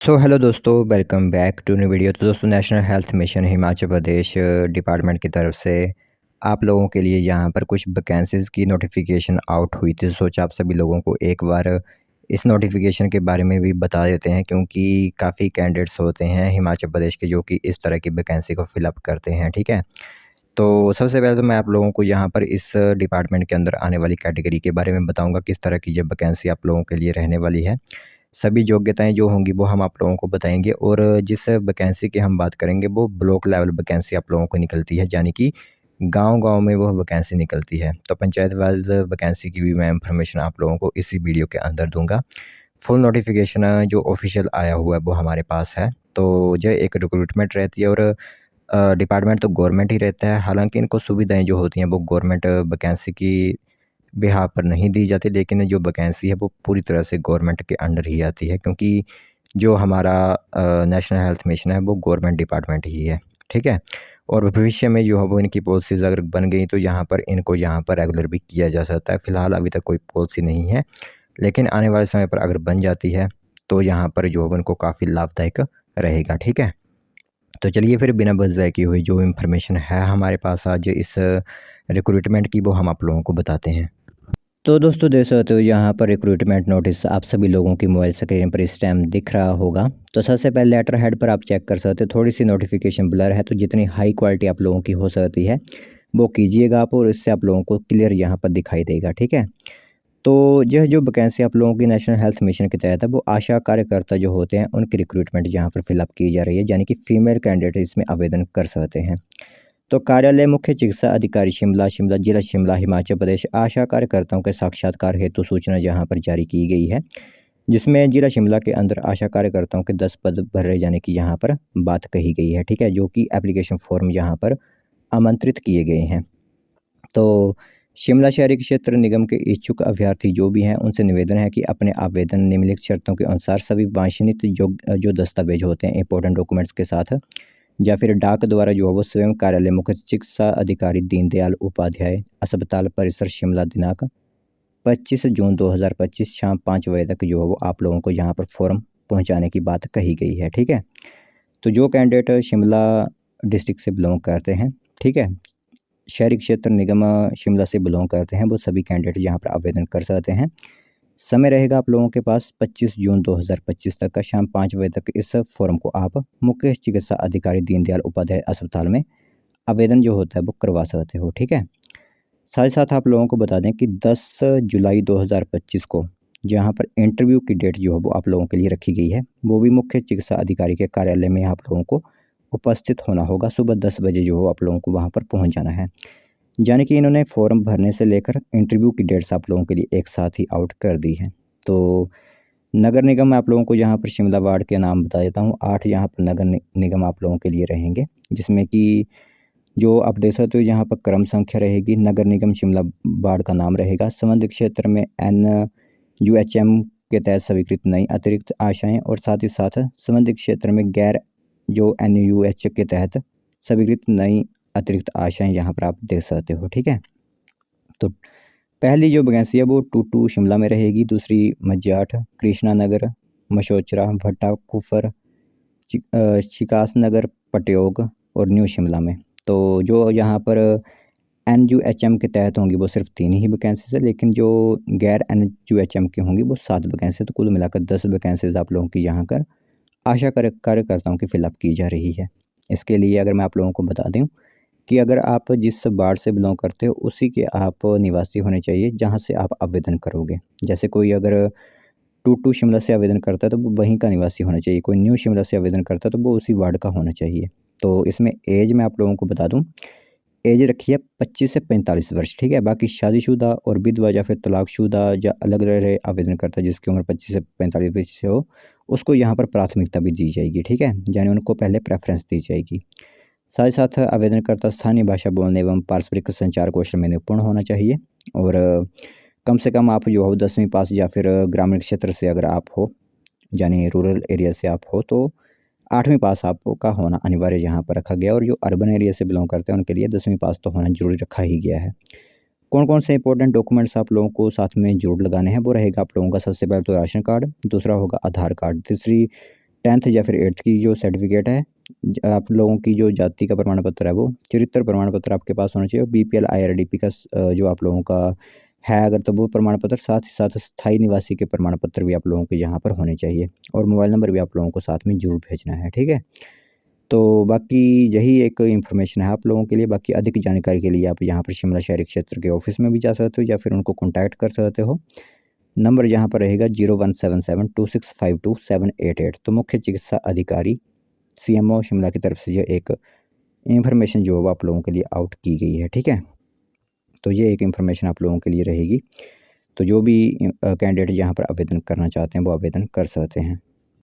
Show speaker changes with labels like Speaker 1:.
Speaker 1: Hello दोस्तों, welcome back to new video. तो दोस्तों, national health mission Himachal Pradesh department की तरफ से आप लोगों के लिए यहाँ पर कुछ वैकेंसीज़ की नोटिफिकेशन आउट हुई थी। तो सोचा आप सभी लोगों को एक बार इस नोटिफिकेशन के बारे में भी बता देते हैं, क्योंकि काफ़ी कैंडिडेट्स होते हैं हिमाचल प्रदेश के जो कि इस तरह की वैकेंसी को फिलअप करते हैं। ठीक है, तो सबसे पहले तो मैं आप लोगों को यहाँ पर इस डिपार्टमेंट के अंदर आने वाली कैटेगरी के बारे में बताऊँगा, किस तरह की ये वैकेंसी आप लोगों के लिए रहने वाली है। सभी योग्यताएँ जो होंगी वो हम आप लोगों को बताएँगे, और जिस वैकेंसी की हम बात करेंगे वो ब्लॉक लेवल वैकेंसी आप लोगों को निकलती है, यानी कि गाँव-गाँव में वो वैकेंसी निकलती है। तो पंचायत वाइज़ वैकेंसी की भी मैं इन्फॉर्मेशन आप लोगों को इसी वीडियो के अंदर दूँगा। फुल नोटिफ़िकेशन जो ऑफ़िशियल आया हुआ है वो हमारे पास है। तो जो एक रिक्रूटमेंट रहती है, और डिपार्टमेंट तो गवर्नमेंट ही रहता है। हालाँकि इनको सुविधाएँ जो होती हैं वो गवर्नमेंट वैकेंसी की बिहाफ़ पर नहीं दी जाती, लेकिन जो वैकेंसी है वो पूरी तरह से गवर्नमेंट के अंडर ही आती है, क्योंकि जो हमारा नेशनल हेल्थ मिशन है वो गवर्नमेंट डिपार्टमेंट ही है। ठीक है? और भविष्य में जो है वो इनकी पॉलिसीज़ अगर बन गई तो यहाँ पर रेगुलर भी किया जा सकता है। फ़िलहाल अभी तक कोई पॉलिसी नहीं है, लेकिन आने वाले समय पर अगर बन जाती है तो यहाँ पर जो है उनको काफ़ी लाभदायक रहेगा। ठीक है? तो चलिए फिर बिना बस ज़ाय किए हुए जो इन्फॉर्मेशन है हमारे पास आज इस रिक्रूटमेंट की, वो हम आप लोगों को बताते हैं। तो दोस्तों, देख सकते हो यहाँ पर रिक्रूटमेंट नोटिस आप सभी लोगों की मोबाइल स्क्रीन पर इस टाइम दिख रहा होगा। तो सबसे पहले लेटर हेड पर आप चेक कर सकते हो, थोड़ी सी नोटिफिकेशन ब्लर है, तो जितनी हाई क्वालिटी आप लोगों की हो सकती है वो कीजिएगा आप, और इससे आप लोगों को क्लियर यहाँ पर दिखाई देगा। ठीक है, तो यह जो वैकेंसी आप लोगों की नेशनल हेल्थ मिशन के तहत है वो आशा कार्यकर्ता जो होते हैं उनकी रिक्रूटमेंट यहाँ पर फिलअप की जा रही है, यानी कि फ़ीमेल कैंडिडेट इसमें आवेदन कर सकते हैं। तो कार्यालय मुख्य चिकित्सा अधिकारी शिमला, जिला शिमला, हिमाचल प्रदेश, आशा कार्यकर्ताओं के साक्षात्कार हेतु सूचना यहाँ पर जारी की गई है, जिसमें जिला शिमला के अंदर आशा कार्यकर्ताओं के 10 पद भरे जाने की यहाँ पर बात कही गई है। ठीक है, जो कि एप्लीकेशन फॉर्म यहाँ पर आमंत्रित किए गए हैं। तो शिमला शहरी क्षेत्र निगम के इच्छुक अभ्यर्थी जो भी हैं उनसे निवेदन है कि अपने आवेदन निम्नलिखित शर्तों के अनुसार सभी वांछनीय जो दस्तावेज होते हैं इंपॉर्टेंट डॉक्यूमेंट्स के साथ, या फिर डाक द्वारा जो है वो स्वयं कार्यालय मुख्य चिकित्सा अधिकारी दीनदयाल उपाध्याय अस्पताल परिसर शिमला दिनांक 25 जून 2025 शाम 5 बजे तक जो है वो आप लोगों को यहाँ पर फॉर्म पहुँचाने की बात कही गई है। ठीक है, तो जो कैंडिडेट शिमला डिस्ट्रिक्ट से बिलोंग करते हैं, ठीक है, शहरी क्षेत्र निगम शिमला से बिलोंग करते हैं, वो सभी कैंडिडेट यहाँ पर आवेदन कर सकते हैं। समय रहेगा आप लोगों के पास 25 जून 2025 तक का, शाम 5 बजे तक इस फॉर्म को आप मुख्य चिकित्सा अधिकारी दीनदयाल उपाध्याय अस्पताल में आवेदन जो होता है वो करवा सकते हो। ठीक है, साथ ही साथ आप लोगों को बता दें कि 10 जुलाई 2025 को जहाँ पर इंटरव्यू की डेट जो है वो आप लोगों के लिए रखी गई है, वो भी मुख्य चिकित्सा अधिकारी के कार्यालय में आप लोगों को उपस्थित होना होगा। सुबह 10 बजे जो हो आप लोगों को वहाँ पर पहुँच जाना है। यानी कि इन्होंने फॉर्म भरने से लेकर इंटरव्यू की डेट्स आप लोगों के लिए एक साथ ही आउट कर दी है। तो नगर निगम मैं आप लोगों को यहाँ पर शिमला वार्ड के नाम बता देता हूँ। 8 यहाँ पर निगम आप लोगों के लिए रहेंगे, जिसमें कि जो आप देख सकते हो यहाँ पर क्रम संख्या रहेगी। नगर निगम शिमला वार्ड का नाम रहेगा। संबंधित क्षेत्र में NUHM के तहत स्वीकृत नई अतिरिक्त आशाएँ, और साथ ही साथ संबंधित क्षेत्र में गैर जो NUH के तहत स्वीकृत नई अतिरिक्त आशाएँ यहाँ पर आप देख सकते हो। ठीक है, तो पहली जो वैकेंसी है वो टूटू शिमला में रहेगी, दूसरी मज्जाठ, कृष्णा नगर, मशोचरा, भट्टा कुफर, शिकास नगर, पटयोग और न्यू शिमला में। तो जो यहाँ पर NUHM के तहत होंगी वो सिर्फ 3 ही वैकेंसीज है, लेकिन जो गैर NUHM की होंगी वो 7 वैकेंसी, तो कुल मिलाकर 10 वैकेंसीज आप लोगों की यहाँ कर आशा कार्यकर्ताओं की फिलअप की जा रही है। इसके लिए अगर मैं आप लोगों को बता दूँ कि अगर आप जिस वार्ड से बिलोंग करते हो उसी के आप निवासी होने चाहिए जहाँ से आप आवेदन करोगे। जैसे कोई अगर टूटू शिमला से आवेदन करता है तो वो वहीं का निवासी होना चाहिए, कोई न्यू शिमला से आवेदन करता है तो वो उसी वार्ड का होना चाहिए। तो इसमें एज मैं आप लोगों को बता दूँ, एज रखी है 25 से 45 वर्ष। ठीक है, बाकी शादीशुदा और विधवा या फिर तलाकशुदा या अलग रह आवेदन करता है जिसकी उम्र 25 से 45 वर्ष से हो, उसको यहाँ पर प्राथमिकता भी दी जाएगी। ठीक है, यानी उनको पहले प्रेफरेंस दी जाएगी। साथ ही साथ आवेदनकर्ता स्थानीय भाषा बोलने एवं पारस्परिक संचार कौशल में निपुण होना चाहिए, और कम से कम आप जो हो 10वीं पास, या फिर ग्रामीण क्षेत्र से अगर आप हो, यानी रूरल एरिया से आप हो, तो 8वीं पास आपका होना अनिवार्य यहाँ पर रखा गया, और जो अर्बन एरिया से बिलोंग करते हैं उनके लिए 10वीं पास तो होना जरूरी रखा ही गया है। कौन कौन से इंपॉर्टेंट डॉक्यूमेंट्स आप लोगों को साथ में जरूर लगाने हैं, वो रहेगा आप लोगों का सबसे पहले तो राशन कार्ड, दूसरा होगा आधार कार्ड, तीसरी 10th या फिर 8th की जो सर्टिफिकेट है, आप लोगों की जो जाति का प्रमाण पत्र है, वो चरित्र प्रमाण पत्र आपके पास होना चाहिए, और BPL IRDP का जो आप लोगों का है अगर, तो वो प्रमाण पत्र, साथ ही साथ स्थायी निवासी के प्रमाण पत्र भी आप लोगों के यहाँ पर होने चाहिए, और मोबाइल नंबर भी आप लोगों को साथ में जरूर भेजना है, ठीक है। तो बाकी यही एक इन्फॉर्मेशन है आप लोगों के लिए। बाकी अधिक जानकारी के लिए आप यहाँ पर शिमला शहरी क्षेत्र के ऑफिस में भी जा सकते हो, या फिर उनको कॉन्टैक्ट कर सकते हो। नंबर यहाँ पर रहेगा 01772652 788। तो मुख्य चिकित्सा अधिकारी CMO शिमला की तरफ से ये एक इन्फॉर्मेशन जो है वो आप लोगों के लिए आउट की गई है, ठीक है। तो ये एक इन्फॉर्मेशन आप लोगों के लिए रहेगी। तो जो भी कैंडिडेट यहाँ पर आवेदन करना चाहते हैं वो आवेदन कर सकते हैं।